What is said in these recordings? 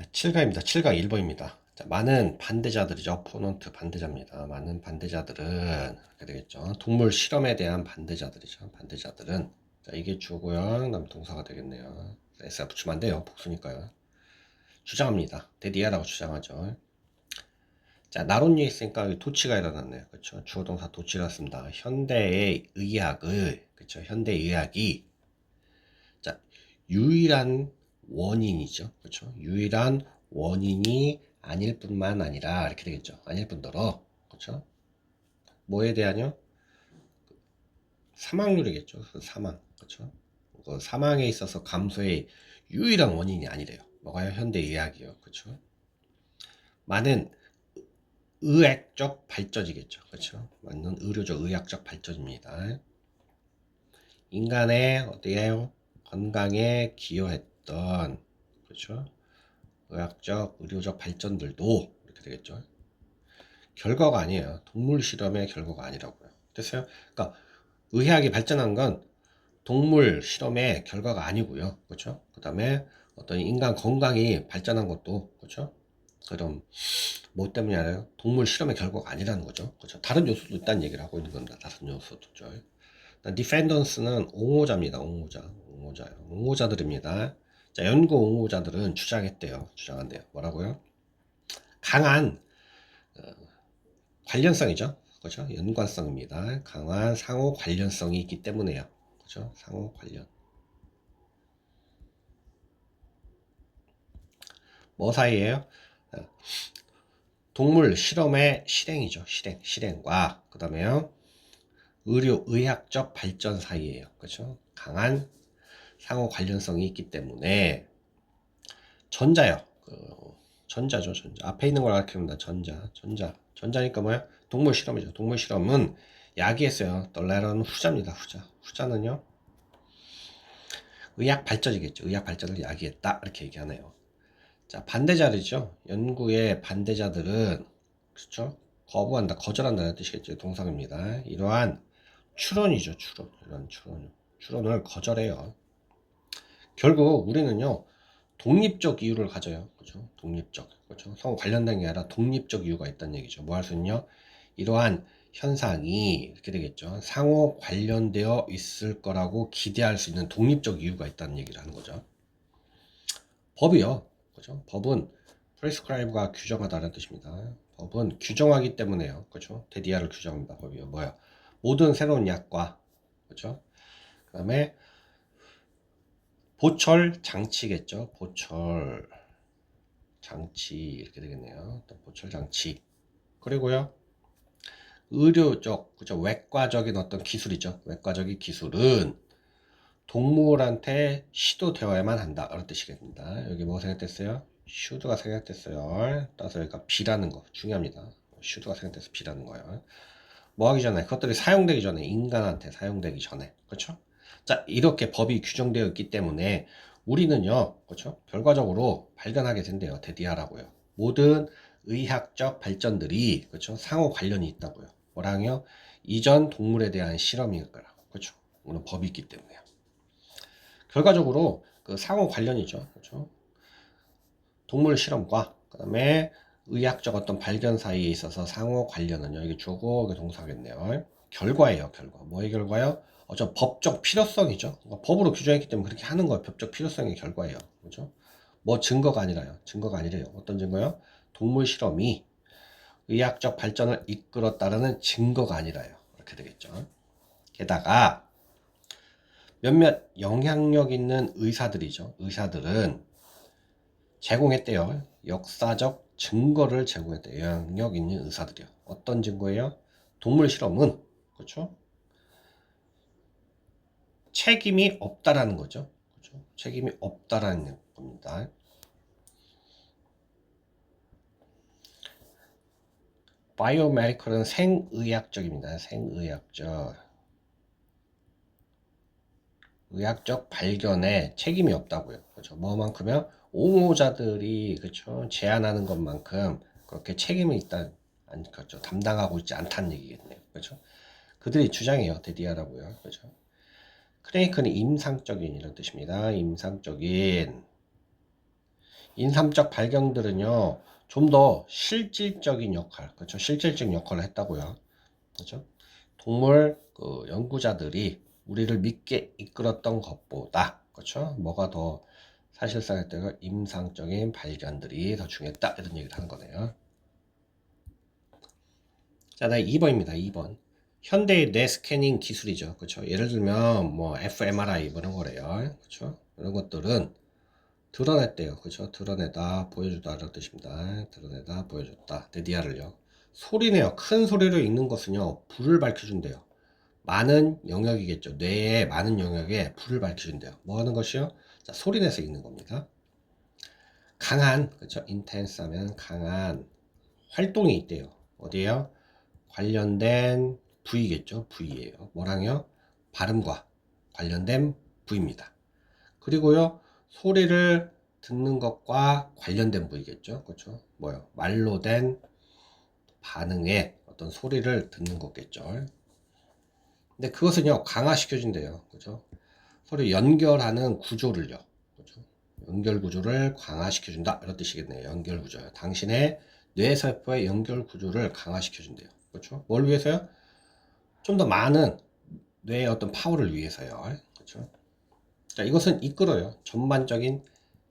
7강입니다. 7강 1번입니다. 자, 많은 반대자들이죠. 포넌트 반대자입니다. 많은 반대자들은 이렇게 되겠죠. 동물 실험에 대한 반대자들이죠. 반대자들은 자, 이게 주고요. 그다음 동사가 되겠네요. S가 붙이면 안 돼요. 복수니까요. 주장합니다. 데디아라고 주장하죠. 자, 나론니에 있으니까 여기 도치가 일어났네요. 그렇죠? 주어 동사 도치가 습니다 현대의 의학을 그렇죠? 현대의학이 자, 유일한 원인이죠. 그렇죠? 유일한 원인이 아닐 뿐만 아니라 이렇게 되겠죠. 아닐 뿐더러 그렇죠? 뭐에 대한요? 사망률이겠죠. 그 사망. 그렇죠? 그 사망에 있어서 감소의 유일한 원인이 아니래요. 뭐가요? 현대의학이요. 그렇죠? 많은 의학적 발전이겠죠. 그렇죠? 맞는 의료적 의학적 발전입니다. 인간의 어디에요? 건강에 기여했던 그렇죠? 의학적, 의료적 발전들도 이렇게 되겠죠. 결과가 아니에요. 동물 실험의 결과가 아니라고요. 됐어요? 그러니까 의학이 발전한 건 동물 실험의 결과가 아니고요. 그렇죠? 그다음에 어떤 인간 건강이 발전한 것도 그렇죠? 그럼 뭐 때문이 아니라 동물 실험의 결과가 아니라는 거죠. 그렇죠? 다른 요소도 있다는 얘기를 하고 있는 겁니다. 다른 요소도죠. 디펜던스는 옹호자입니다. 옹호자요. 옹호자들입니다. 자, 연구 옹호자들은 주장했대요. 주장한대요. 뭐라고요? 강한 관련성이죠. 그렇죠? 연관성입니다. 강한 상호 관련성이 있기 때문에요. 그렇죠? 상호 관련. 뭐 사이에요? 동물 실험의 실행이죠. 실행과 그다음에요. 의학적 발전 사이에요. 그렇죠? 강한 상호 관련성이 있기 때문에 전자요. 전자죠, 전자. 앞에 있는 걸 가리킵니다. 전자니까 뭐야? 동물 실험이죠. 동물 실험은 야기했어요. 덜레런 후자입니다. 후자는요. 의학 발전이겠죠. 의학 발전을 야기했다. 이렇게 얘기하네요. 자, 반대자들이죠. 연구의 반대자들은 그렇죠? 거부한다, 거절한다는 뜻이겠죠. 동사입니다. 이러한 추론이죠. 이런 추론을 거절해요. 결국 우리는요. 독립적 이유를 가져요. 그렇죠? 독립적. 그렇죠? 서로 관련된 게 아니라 독립적 이유가 있다는 얘기죠. 뭐 할 수 있냐? 이러한 현상이 이렇게 되겠죠. 상호 관련되어 있을 거라고 기대할 수 있는 독립적 이유가 있다는 얘기를 하는 거죠. 법이요. 그렇죠? 법은 prescribe가 규정하다는 뜻입니다. 법은 규정하기 때문에요. 그렇죠? 데디아를 규정합니다. 법이요. 뭐야? 모든 새로운 약과 그렇죠? 그다음에 보철 장치겠죠. 보철 장치 이렇게 되겠네요. 또 보철 장치. 그리고요. 의료적, 그죠? 외과적인 어떤 기술이죠. 외과적인 기술은 동물한테 시도되어야만 한다. 그런 뜻이겠습니다. 여기 뭐 생각됐어요? 슈드가 생각됐어요. 따라서 여기가 B라는 거 중요합니다. 슈드가 생각돼서 B라는 거예요. 뭐 하기 전에 그것들이 사용되기 전에 인간한테 사용되기 전에 그렇죠? 자 이렇게 법이 규정되어 있기 때문에 우리는요 그렇죠? 결과적으로 발견하게 된대요. 데디아라고요. 모든 의학적 발전들이 그렇죠? 상호 관련이 있다고요. 뭐랑요? 이전 동물에 대한 실험일 거라고 그렇죠? 오늘 법이 있기 때문에요. 결과적으로 그 상호 관련이죠. 그렇죠? 동물 실험과 그다음에 의학적 어떤 발견 사이에 있어서 상호 관련은 여기 주고 그 동사겠네요. 결과예요, 결과. 뭐의 결과요? 저 법적 필요성이죠. 법으로 규정했기 때문에 그렇게 하는 거예요. 법적 필요성의 결과예요. 그죠? 뭐 증거가 아니라요. 증거가 아니래요. 어떤 증거요? 동물 실험이 의학적 발전을 이끌었다는 증거가 아니라요. 이렇게 되겠죠. 게다가 몇몇 영향력 있는 의사들이죠. 의사들은 제공했대요. 역사적 증거를 제공했대요. 영향력 있는 의사들이요. 어떤 증거예요? 동물 실험은 그렇죠? 책임이 없다라는 거죠. 그렇죠? 책임이 없다라는 겁니다. 바이오메디컬은 생의학적입니다. 생의학적. 의학적 발견에 책임이 없다고요. 그렇죠? 뭐만큼요? 옹호자들이 그렇죠? 제안하는 것만큼 그렇게 책임이 있다, 그렇죠? 담당하고 있지 않다는 얘기겠네요. 그렇죠? 그들이 주장해요. 데디아라고요. 그렇죠? 크레이크는 임상적인 이런 뜻입니다. 임상적인 인삼적 발견들은요, 좀 더 실질적인 역할, 그렇죠? 실질적인 역할을 했다고요. 그렇죠? 동물 그 연구자들이 우리를 믿게 이끌었던 것보다, 그렇죠? 뭐가 더 사실상 했다가 임상적인 발견들이 더 중요했다, 이런 얘기를 하는 거네요. 자, 나 2번입니다. 2번. 현대의 뇌 스캐닝 기술이죠. 그렇죠? 예를 들면 뭐 fMRI 뭐 이런 거래요. 그렇죠? 이런 것들은 드러냈대요. 그렇죠? 드러내다, 보여주다 이런 뜻입니다. 드러내다, 보여줬다. 데디아를요. 소리네요. 큰 소리로 읽는 것은요, 불을 밝혀준대요. 많은 영역이겠죠. 뇌의 많은 영역에 불을 밝혀준대요. 뭐 하는 것이요? 자, 소리내서 읽는 겁니다. 강한, 그렇죠? intense 하면 강한 활동이 있대요. 어디에요? 관련된 부위겠죠. 부위예요. 뭐랑요? 발음과 관련된 부위입니다. 그리고요, 소리를 듣는 것과 관련된 부위겠죠. 그렇죠? 뭐요? 말로 된 반응에 어떤 소리를 듣는 거겠죠. 근데 그것은요, 강화시켜준대요. 그죠? 서로 연결하는 구조를요. 그죠? 연결 구조를 강화시켜준다. 이런 뜻이겠네요. 연결 구조요. 당신의 뇌세포의 연결 구조를 강화시켜준대요. 그렇죠? 뭘 위해서요? 좀 더 많은 뇌의 어떤 파워를 위해서요. 그렇죠? 자, 이것은 이끌어요. 전반적인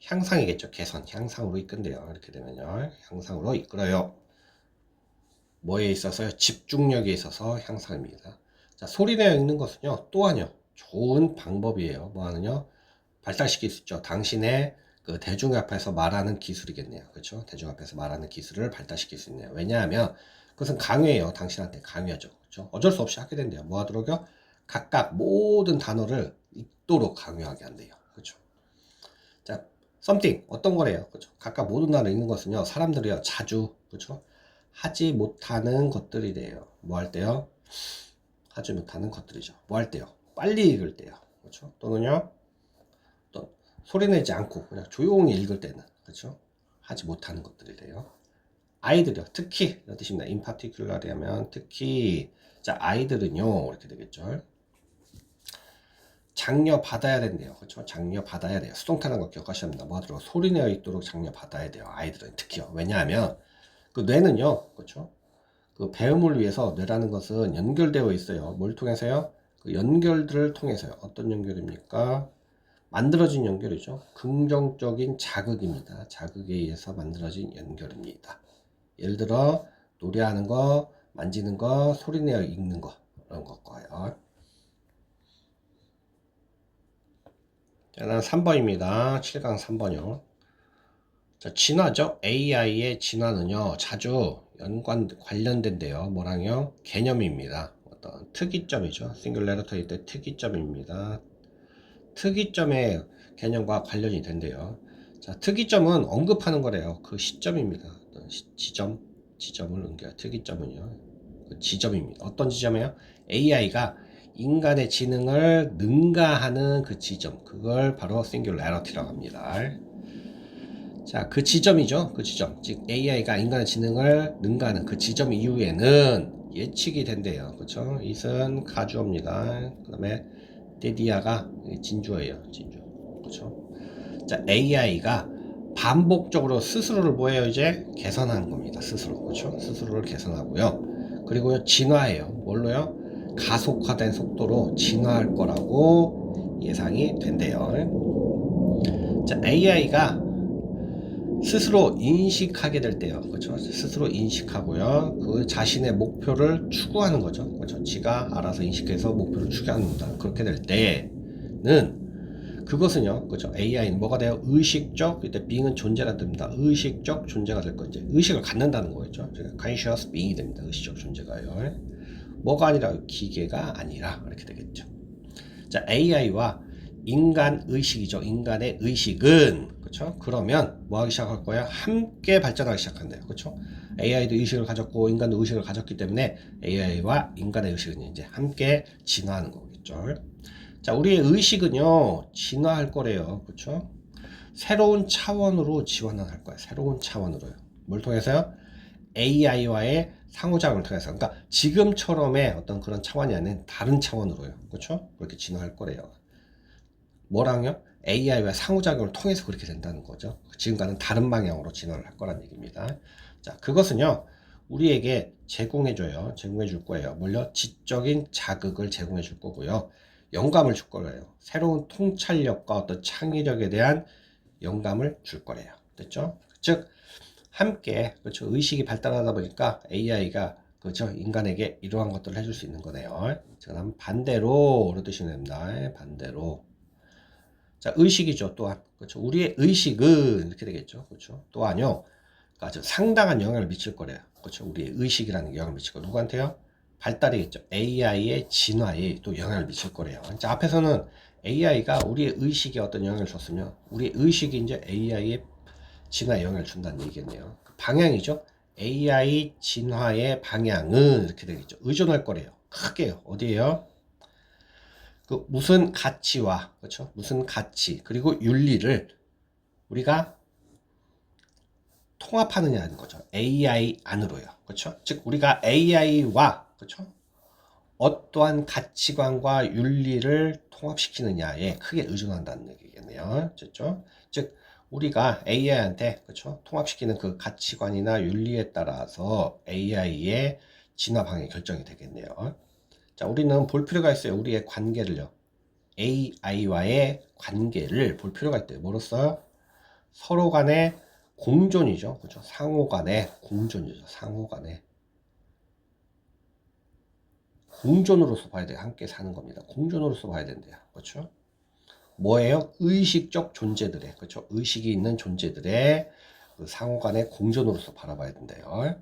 향상이겠죠. 개선, 향상으로 이끈대요. 이렇게 되면요. 향상으로 이끌어요. 뭐에 있어서요? 집중력에 있어서 향상입니다. 자, 소리내어 읽는 것은요, 또한요, 좋은 방법이에요. 뭐 하느냐? 발달시킬 수 있죠. 당신의 그 대중 앞에서 말하는 기술이겠네요. 그렇죠? 대중 앞에서 말하는 기술을 발달시킬 수 있네요. 왜냐하면 그것은 강요예요. 당신한테 강요죠. 그렇죠? 어쩔 수 없이 하게 된대요. 뭐 하도록요? 각각 모든 단어를 읽도록 강요하게 한대요. 그렇죠? 자, something 어떤 거래요? 그렇죠? 각각 모든 단어를 읽는 것은요, 사람들이요 자주 그렇죠? 하지 못하는 것들이래요. 뭐 할 때요? 하지 못하는 것들이죠. 뭐 할 때요? 빨리 읽을 때요. 그렇죠? 또는요, 또 소리 내지 않고 그냥 조용히 읽을 때는 그렇죠? 하지 못하는 것들이래요. 아이들이요. 특히 이런 뜻입니다. in particular이 하면 특히. 자, 아이들은요 이렇게 되겠죠. 장려 받아야 된대요. 그렇죠? 장려 받아야 돼요. 수동태라는 거 기억하셔야 합니다. 뭐 하도록 소리 내어 있도록 장려 받아야 돼요. 아이들은 특히요. 왜냐하면 그 뇌는요. 그렇죠? 그 배움을 위해서 뇌라는 것은 연결되어 있어요. 뭘 통해서요? 그 연결들을 통해서요. 어떤 연결입니까? 만들어진 연결이죠. 긍정적인 자극입니다. 자극에 의해서 만들어진 연결입니다. 예를 들어 노래하는 거, 만지는 거, 소리내어 읽는 거 그런 것과요. 자, 난 3번입니다. 7강 3번이요. 자, 진화죠. AI의 진화는요, 자주 관련된데요. 뭐랑요? 개념입니다. 어떤 특이점이죠. 싱귤레러터일 때 특이점입니다. 특이점의 개념과 관련이 된대요. 자, 특이점은 언급하는 거래요. 그 시점입니다. 어떤 지점을 옮겨요. 특이점은요. 그 지점입니다. 어떤 지점이에요? AI가 인간의 지능을 능가하는 그 지점. 그걸 바로 싱귤레러티라고 합니다. 자, 그 지점이죠. 그 지점. 즉, AI가 인간의 지능을 능가하는 그 지점 이후에는 예측이 된대요. 그쵸? 이은 가주어입니다. 그 다음에 데디아가 진주어예요. 진주. 그쵸? 자, AI가 반복적으로 스스로를 뭐예요? 이제 개선하는 겁니다. 스스로. 그쵸? 스스로를 개선하고요. 그리고요, 진화해요. 뭘로요? 가속화된 속도로 진화할 거라고 예상이 된대요. 자, AI가 스스로 인식하게 될 때요. 그렇죠? 스스로 인식하고요. 그 자신의 목표를 추구하는 거죠. 그렇죠? 지가 알아서 인식해서 목표를 추구합니다. 그렇게 될 때는 그것은요. 그렇죠? AI는 뭐가 돼요? 의식적, 이때 being은 존재가 됩니다. 의식적 존재가 될 거죠. 의식을 갖는다는 거겠죠. conscious being이 됩니다. 의식적 존재가요. 뭐가 아니라 기계가 아니라 이렇게 되겠죠. 자, AI와 인간 의식이죠. 인간의 의식은 그렇죠? 그러면 뭐 하기 시작할 거야? 함께 발전하기 시작한대요. 그렇죠? AI도 의식을 가졌고 인간도 의식을 가졌기 때문에 AI와 인간의 의식은 이제 함께 진화하는 거겠죠. 자, 우리의 의식은요. 진화할 거래요. 그렇죠? 새로운 차원으로 지원할 거예요. 새로운 차원으로요. 뭘 통해서요? AI와의 상호작용을 통해서. 그러니까 지금처럼의 어떤 그런 차원이 아닌 다른 차원으로요. 그렇죠? 그렇게 진화할 거래요. 뭐랑요? AI와 상호작용을 통해서 그렇게 된다는 거죠. 지금과는 다른 방향으로 진화를 할 거란 얘기입니다. 자, 그것은요, 우리에게 제공해줘요. 제공해줄 거예요. 물론 지적인 자극을 제공해줄 거고요. 영감을 줄 거예요. 새로운 통찰력과 어떤 창의력에 대한 영감을 줄 거래요. 됐죠? 즉, 함께, 그렇죠. 의식이 발달하다 보니까 AI가, 그렇죠. 인간에게 이러한 것들을 해줄 수 있는 거네요. 자, 그럼 반대로 드시면 됩니다. 반대로. 자, 의식이죠. 또한. 그렇죠. 우리의 의식은 이렇게 되겠죠. 그렇죠. 또한요. 아주 상당한 영향을 미칠 거래요. 그렇죠. 우리의 의식이라는 게 영향을 미칠 거. 누구한테요? 발달이겠죠. AI의 진화에 또 영향을 미칠 거래요. 자, 앞에서는 AI가 우리의 의식에 어떤 영향을 줬으면 우리의 의식이 이제 AI의 진화에 영향을 준다는 얘기겠네요. 그 방향이죠. AI 진화의 방향은 이렇게 되겠죠. 의존할 거래요. 크게요. 어디에요? 그 무슨 가치와, 그렇죠? 무슨 가치 그리고 윤리를 우리가 통합하느냐는 거죠. AI 안으로요. 그렇죠? 즉 우리가 AI와, 그렇죠? 어떠한 가치관과 윤리를 통합시키느냐에 크게 의존한다는 얘기겠네요. 됐죠? 즉 우리가 AI한테, 그렇죠? 통합시키는 그 가치관이나 윤리에 따라서 AI의 진화 방향이 결정이 되겠네요. 자, 우리는 볼 필요가 있어요. 우리의 관계를요. AI와의 관계를 볼 필요가 있대요. 뭐로써? 서로 간의 공존이죠. 그렇죠? 상호 간의 공존이죠. 상호 간의 공존으로서 봐야 돼요. 함께 사는 겁니다. 공존으로서 봐야 된대요. 그렇죠? 뭐예요? 의식적 존재들의, 그렇죠? 의식이 있는 존재들의 그 상호 간의 공존으로서 바라봐야 된대요.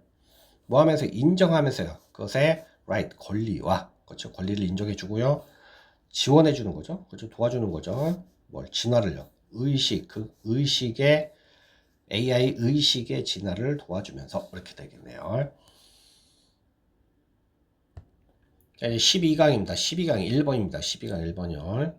뭐 하면서 인정하면서요. 그것의 right, 권리와, 그렇죠? 권리를 인정해 주고요. 지원해 주는 거죠. 그렇죠? 도와주는 거죠. 뭘 진화를요. 의식, 그 의식의 AI 의식의 진화를 도와주면서 이렇게 되겠네요. 자, 이제 12강입니다. 12강 1번입니다. 12강 1번이요.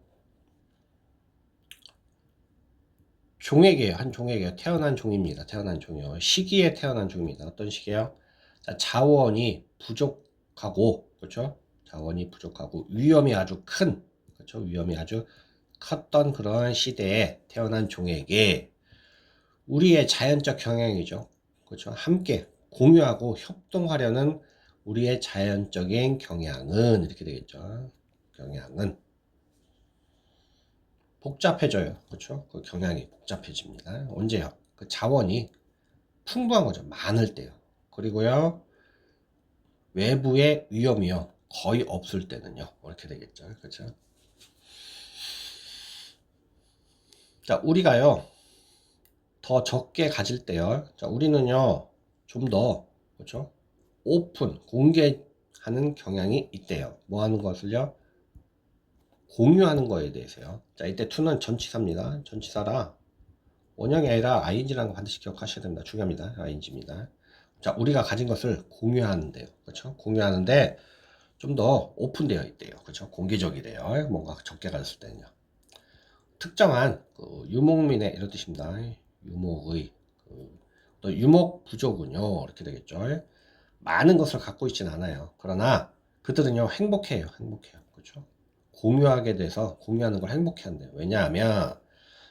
종에게요. 한 종에게요. 태어난 종입니다. 태어난 종이요. 시기에 태어난 종입니다. 어떤 시기예요? 자, 자원이 부족하고, 그렇죠? 자원이 부족하고 위험이 아주 큰, 그렇죠? 위험이 아주 컸던 그런 시대에 태어난 종에게 우리의 자연적 경향이죠. 그렇죠? 함께 공유하고 협동하려는 우리의 자연적인 경향은 이렇게 되겠죠. 경향은 복잡해져요. 그렇죠? 그 경향이 복잡해집니다. 언제요? 그 자원이 풍부한 거죠. 많을 때요. 그리고요, 외부의 위험이요. 거의 없을 때는요. 이렇게 되겠죠. 그렇죠? 자, 우리가요, 더 적게 가질 때요. 자, 우리는요, 좀 더, 그렇죠? 오픈, 공개하는 경향이 있대요. 뭐 하는 것을요? 공유하는 거에 대해서요. 자, 이때 to는 전치사입니다. 전치사라 원형이 아니라 ing라는 거 반드시 기억하셔야 됩니다. 중요합니다. ing입니다. 자, 우리가 가진 것을 공유하는데요. 그렇죠? 공유하는데 좀 더 오픈되어 있대요. 그렇죠? 공개적이래요. 뭔가 적게 가졌을 때는요. 특정한 그 유목민의 이런 뜻입니다. 유목의 또 유목 부족은요. 이렇게 되겠죠. 많은 것을 갖고 있지는 않아요. 그러나 그들은요 행복해요. 행복해요. 그렇죠? 공유하게 돼서 공유하는 걸 행복해한대요. 왜냐하면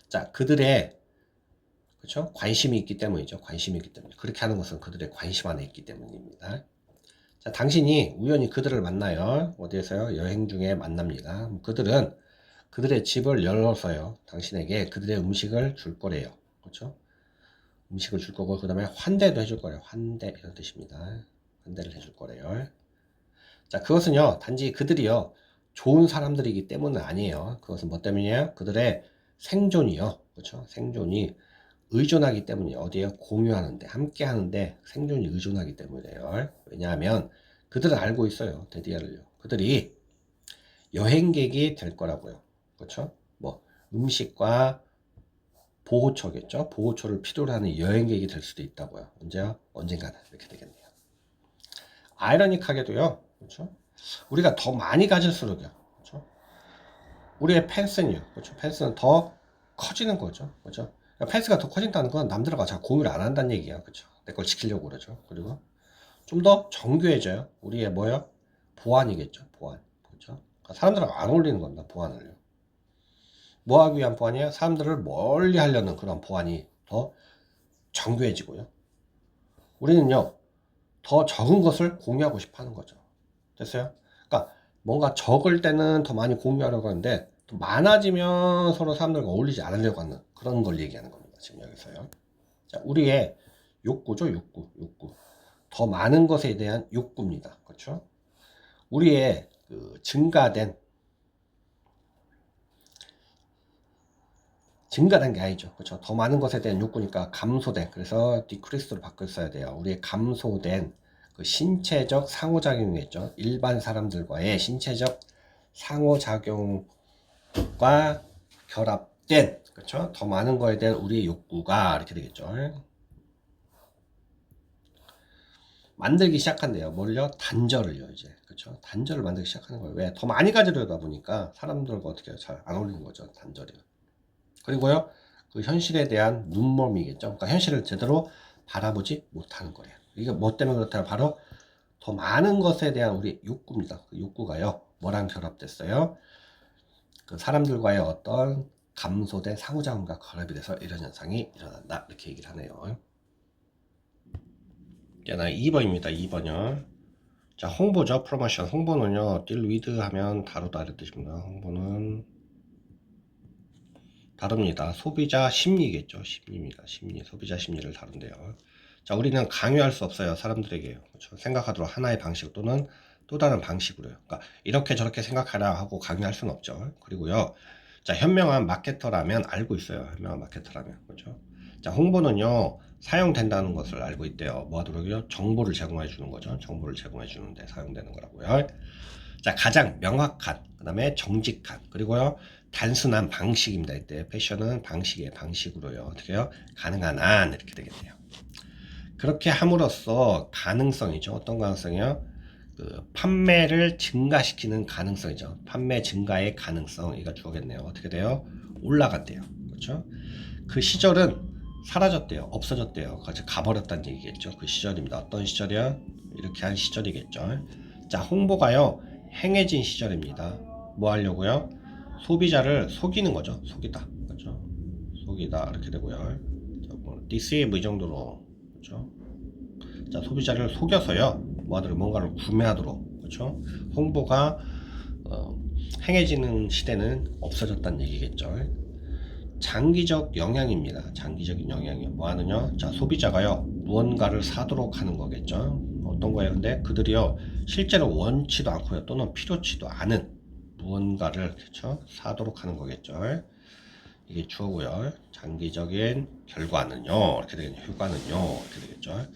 자 그들의 그렇죠? 관심이 있기 때문이죠. 관심이 있기 때문에 그렇게 하는 것은 그들의 관심 안에 있기 때문입니다. 자, 당신이 우연히 그들을 만나요. 어디에서요? 여행 중에 만납니다. 그들은 그들의 집을 열어서요. 당신에게 그들의 음식을 줄 거래요. 그렇죠? 음식을 줄 거고 그 다음에 환대도 해줄 거래요. 환대 이런 뜻입니다. 환대를 해줄 거래요. 자, 그것은요. 단지 그들이요. 좋은 사람들이기 때문은 아니에요. 그것은 뭐 때문이에요? 그들의 생존이요. 그렇죠? 생존이 의존하기 때문에 어디에요? 공유하는데 함께 하는데 생존이 의존하기 때문이에요. 왜냐하면 그들은 알고 있어요. 데디아를요. 그들이 여행객이 될 거라고요. 그렇죠? 뭐 음식과 보호처겠죠. 보호처를 필요로 하는 여행객이 될 수도 있다고요. 언제요? 언젠가는 이렇게 되겠네요. 아이러니하게도요. 그렇죠? 우리가 더 많이 가질수록요. 그렇죠? 우리의 펜스는요. 그렇죠? 펜스는 더 커지는 거죠. 그렇죠? 펜스가 더 커진다는 건 남들과 잘 공유를 안 한다는 얘기야. 그렇죠? 내 걸 지키려고 그러죠. 그리고 좀 더 정교해져요. 우리의 뭐요? 보안이겠죠. 보안. 그렇죠? 그러니까 사람들하고 안 어울리는 겁니다. 보안을요. 뭐 하기 위한 보안이에요? 사람들을 멀리 하려는 그런 보안이 더 정교해지고요. 우리는요, 더 적은 것을 공유하고 싶어 하는 거죠. 됐어요? 그러니까 뭔가 적을 때는 더 많이 공유하려고 하는데 또 많아지면 서로 사람들과 어울리지 않으려고 하는 그런 걸 얘기하는 겁니다. 지금 여기서요. 자, 우리의 욕구죠, 욕구. 더 많은 것에 대한 욕구입니다. 그렇죠? 우리의 그 증가된 게 아니죠. 그렇죠? 더 많은 것에 대한 욕구니까 감소된, 그래서 디크리스로 바꿔 써야 돼요. 우리의 감소된 그 신체적 상호작용이겠죠. 일반 사람들과의 신체적 상호작용과 결합된, 그렇죠? 더 많은 거에 대한 우리의 욕구가 이렇게 되겠죠. 만들기 시작한대요. 뭘요? 단절을요, 이제. 그렇죠? 단절을 만들기 시작하는 거예요. 왜? 더 많이 가지려다 보니까 사람들과 어떻게 잘 안 어울리는 거죠. 단절이. 그리고요, 그 현실에 대한 눈멀미겠죠. 그러니까 현실을 제대로 바라보지 못하는 거예요. 이게 뭐 때문에 그렇다면 바로 더 많은 것에 대한 우리 욕구입니다. 그 욕구가요, 뭐랑 결합됐어요? 그 사람들과의 어떤 감소된 상호작용과 결합이 돼서 이런 현상이 일어난다. 이렇게 얘기를 하네요. 자, 나 2번입니다. 2번이요. 자, 홍보죠. 프로모션. 홍보는요, deal with 하면 다루다 이런 뜻입니다. 홍보는 다릅니다. 소비자 심리겠죠. 심리입니다. 심리. 소비자 심리를 다룬대요. 자, 우리는 강요할 수 없어요. 사람들에게요. 그렇죠? 생각하도록 하나의 방식 또는 또 다른 방식으로요. 그러니까 이렇게 저렇게 생각하라 하고 강요할 수는 없죠. 그리고요. 자, 현명한 마케터라면 알고 있어요. 현명한 마케터라면. 그렇죠? 자, 홍보는요. 사용된다는 것을 알고 있대요. 뭐 하도록요? 정보를 제공해 주는 거죠. 정보를 제공해 주는데 사용되는 거라고요. 자, 가장 명확한, 그 다음에 정직한, 그리고요, 단순한 방식입니다. 이때 패션은 방식의 방식으로요. 어떻게 해요? 가능한 한 이렇게 되겠네요. 그렇게 함으로써 가능성이죠. 어떤 가능성이요? 그 판매를 증가시키는 가능성이죠. 판매 증가의 가능성, 이가 주어겠네요. 어떻게 돼요? 올라간대요. 그렇죠? 그 시절은 사라졌대요. 없어졌대요. 같이 가버렸다는 얘기겠죠. 그 시절입니다. 어떤 시절이요? 이렇게 한 시절이겠죠. 자, 홍보가요, 행해진 시절입니다. 뭐 하려고요? 소비자를 속이는 거죠. 속이다. 그렇죠? 속이다. 이렇게 되고요. 자, 뭐, deceive 이 정도로. 그렇죠? 자, 소비자를 속여서요. 뭐 하도록 뭔가를 구매하도록. 그렇죠? 홍보가 행해지는 시대는 없어졌다는 얘기겠죠. 장기적 영향입니다. 장기적인 영향이요. 뭐 하느냐? 자, 소비자가요, 무언가를 사도록 하는 거겠죠. 어떤 거예요? 근데 그들이요, 실제로 원치도 않고요, 또는 필요치도 않은 무언가를, 그렇죠? 사도록 하는 거겠죠. 이게 주어고요. 장기적인 결과는요, 이렇게 되겠네요. 효과는요, 이렇게 되겠죠.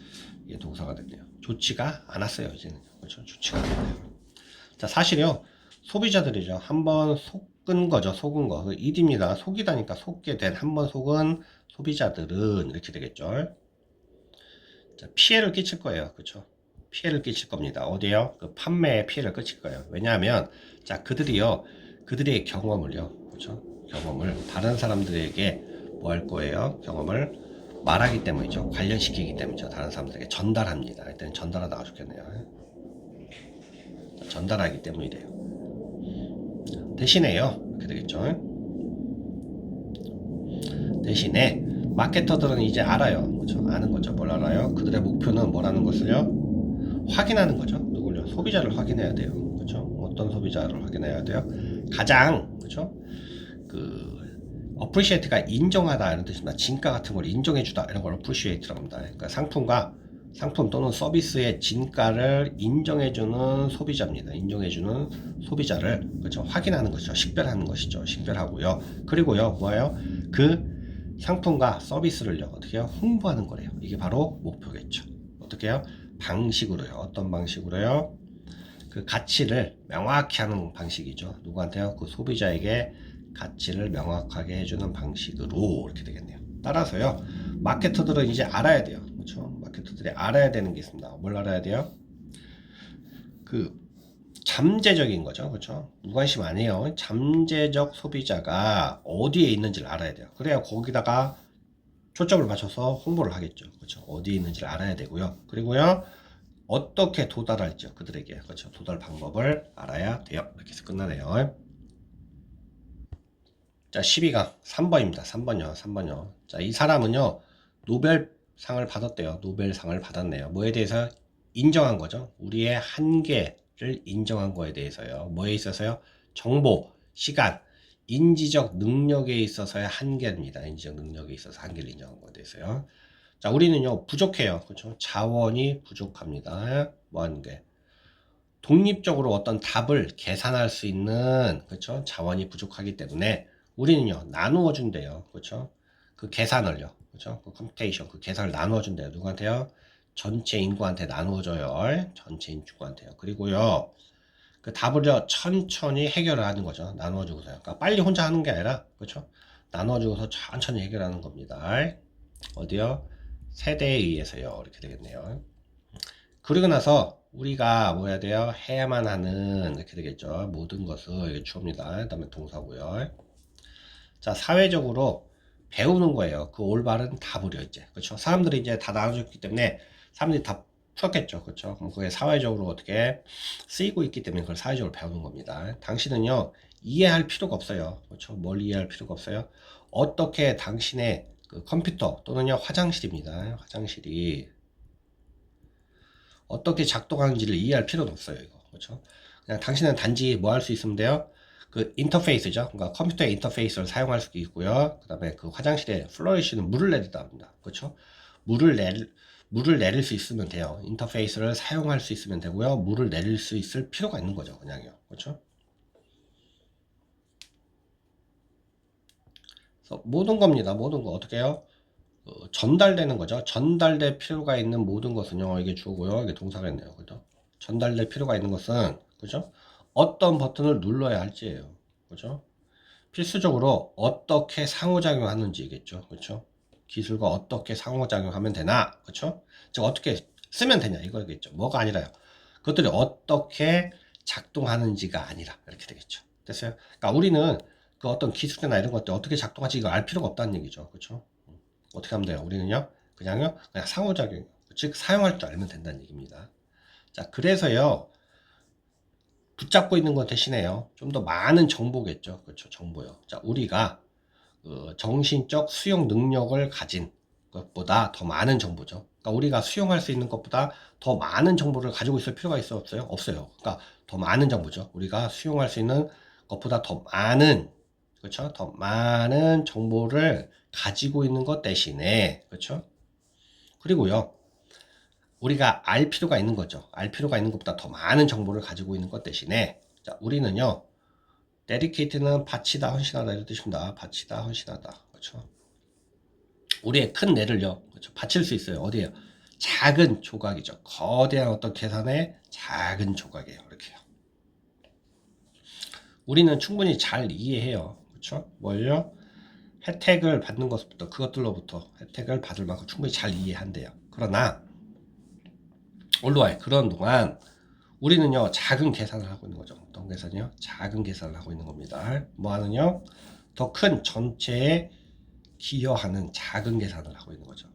이게 동사가 됐네요. 좋지가 않았어요, 이제는. 그렇죠? 좋지가 않았네요. 자, 사실요, 소비자들이죠. 한번 속은 거죠. 속은 거. 일입니다. 속이다니까 속게 된, 한번 속은 소비자들은 이렇게 되겠죠. 자, 피해를 끼칠 거예요. 그렇죠? 피해를 끼칠 겁니다. 어디에요? 그 판매에 피해를 끼칠 거예요. 왜냐하면, 자, 그들이요, 그들의 경험을요, 그렇죠? 경험을 다른 사람들에게 뭐 할 거예요? 경험을 말하기 때문이죠. 관련시키기 때문이죠. 다른 사람들에게 전달합니다. 일단 전달하다가 좋겠네요. 전달하기 때문이래요. 대신에요, 이렇게 되겠죠. 대신에 마케터들은 이제 알아요. 그렇죠? 아는 거죠. 뭘 알아요? 그들의 목표는 뭐라는 것을요, 확인하는 거죠. 누굴요? 소비자를 확인해야 돼요. 그렇죠? 어떤 소비자를 확인해야 돼요? 가장, 그렇죠? 그 appreciate가 인정하다 이런 뜻입니다. 진가 같은 걸 인정해주다 이런 걸 appreciate라고 합니다. 그러니까 상품 또는 서비스의 진가를 인정해주는 소비자입니다. 인정해주는 소비자를, 그렇죠? 확인하는 것이죠. 식별하는 것이죠. 식별하고요. 그리고요, 뭐예요? 그 상품과 서비스를요, 어떻게 해요? 홍보하는 거래요. 이게 바로 목표겠죠. 어떻게 해요? 방식으로요. 어떤 방식으로요? 그 가치를 명확히 하는 방식이죠. 누구한테요? 그 소비자에게 가치를 명확하게 해주는 방식으로 이렇게 되겠네요. 따라서요, 마케터들은 이제 알아야 돼요. 그렇죠? 마케터들이 알아야 되는 게 있습니다. 뭘 알아야 돼요? 그 잠재적인 거죠. 그렇죠? 무관심 아니에요. 잠재적 소비자가 어디에 있는지를 알아야 돼요. 그래야 거기다가 초점을 맞춰서 홍보를 하겠죠. 그렇죠? 어디에 있는지를 알아야 되고요. 그리고요, 어떻게 도달할지요. 그들에게. 그렇죠? 도달 방법을 알아야 돼요. 이렇게 해서 끝나네요. 자, 12강 3번입니다. 3번요. 3번요. 자, 이 사람은요. 노벨상을 받았대요. 노벨상을 받았네요. 뭐에 대해서 인정한 거죠? 우리의 한계를 인정한 거에 대해서요. 뭐에 있어서요? 정보, 시간, 인지적 능력에 있어서의 한계입니다. 인지적 능력에 있어서 한계를 인정한 거에 대해서요. 자, 우리는요. 부족해요. 그렇죠? 자원이 부족합니다. 뭐 하는 게? 독립적으로 어떤 답을 계산할 수 있는 그렇죠? 자원이 부족하기 때문에 우리는요 나누어 준대요. 그렇죠? 그 계산을요. 그렇죠? 그 컴퓨테이션 그 계산을 나누어 준대요. 누구한테요? 전체 인구한테 나누어 줘요. 전체 인구한테요. 그리고요. 그 답을요 천천히 해결을 하는 거죠. 나누어 주고서요. 그러니까 빨리 혼자 하는 게 아니라 그렇죠? 나누어 주고서 천천히 해결하는 겁니다. 어디요? 세대에 의해서요. 이렇게 되겠네요. 그리고 나서 우리가 뭐 해야 돼요? 해야만 하는 이렇게 되겠죠. 모든 것을 이게 주어입니다. 그다음에 동사고요. 자, 사회적으로 배우는 거예요. 그 올바른 답을요, 이제. 그렇죠? 사람들이 이제 다 나눠줬기 때문에 사람들이 다 풀었겠죠. 그렇죠? 그럼 그게 사회적으로 어떻게 쓰이고 있기 때문에 그걸 사회적으로 배우는 겁니다. 당신은요, 이해할 필요가 없어요. 그렇죠? 뭘 이해할 필요가 없어요? 어떻게 당신의 그 컴퓨터 또는요, 화장실입니다. 화장실이 어떻게 작동하는지를 이해할 필요는 없어요, 이거. 그렇죠? 그냥 당신은 단지 뭐 할 수 있으면 돼요? 그 인터페이스죠. 그러니까 컴퓨터의 인터페이스를 사용할 수 있고요. 그 다음에 그 화장실에 플러리쉬는 물을 내리다 합니다. 그렇죠? 물을 내릴 수 있으면 돼요. 인터페이스를 사용할 수 있으면 되고요. 물을 내릴 수 있을 필요가 있는 거죠, 그냥요. 그렇죠? 그래서 모든 겁니다. 모든 거 어떻게 해요? 전달되는 거죠. 전달될 필요가 있는 모든 것은요, 이게 주어고요, 이게 동사겠네요. 그죠? 전달될 필요가 있는 것은, 그죠? 어떤 버튼을 눌러야 할지예요. 그죠? 필수적으로 어떻게 상호작용하는지겠죠. 그죠? 기술과 어떻게 상호작용하면 되나, 그죠? 즉, 어떻게 쓰면 되냐, 이거겠죠. 뭐가 아니라요. 그것들이 어떻게 작동하는지가 아니라, 이렇게 되겠죠. 됐어요? 그러니까 우리는 그 어떤 기술이나 이런 것들 어떻게 작동하지 이거 알 필요가 없다는 얘기죠. 그죠? 어떻게 하면 돼요? 우리는요, 그냥 상호작용, 즉, 사용할 줄 알면 된다는 얘기입니다. 자, 그래서요, 붙잡고 있는 것 대신에요, 좀 더 많은 정보겠죠. 그렇죠. 정보요. 자, 우리가 정신적 수용 능력을 가진 것보다 더 많은 정보죠. 그러니까 우리가 수용할 수 있는 것보다 더 많은 정보를 가지고 있을 필요가 있어 없어요? 없어요. 그러니까 더 많은 정보죠. 우리가 수용할 수 있는 것보다 더 많은, 그렇죠? 더 많은 정보를 가지고 있는 것 대신에, 그렇죠? 그리고요, 우리가 알 필요가 있는 거죠. 알 필요가 있는 것보다 더 많은 정보를 가지고 있는 것 대신에, 자, 우리는요, dedicate는 바치다, 헌신하다 이런 뜻입니다. 바치다, 헌신하다. 그렇죠? 우리의 큰 뇌를요, 그렇죠? 바칠 수 있어요. 어디에요? 작은 조각이죠. 거대한 어떤 계산의 작은 조각이에요. 이렇게요. 우리는 충분히 잘 이해해요. 그렇죠? 뭘요? 혜택을 받는 것부터, 그것들로부터 혜택을 받을 만큼 충분히 잘 이해한대요. 그러나 올라와요. 그런 동안 우리는요 작은 계산을 하고 있는 거죠. 어떤 계산이요? 작은 계산을 하고 있는 겁니다. 뭐 하는요? 더 큰 전체에 기여하는 작은 계산을 하고 있는 거죠.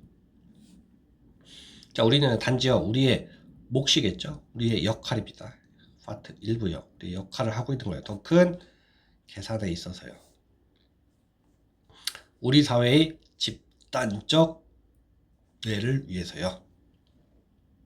자, 우리는 단지요 우리의 몫이겠죠. 우리의 역할입니다. 파트 일부요. 우리의 역할을 하고 있는 거예요. 더 큰 계산에 있어서요. 우리 사회의 집단적 뇌를 위해서요.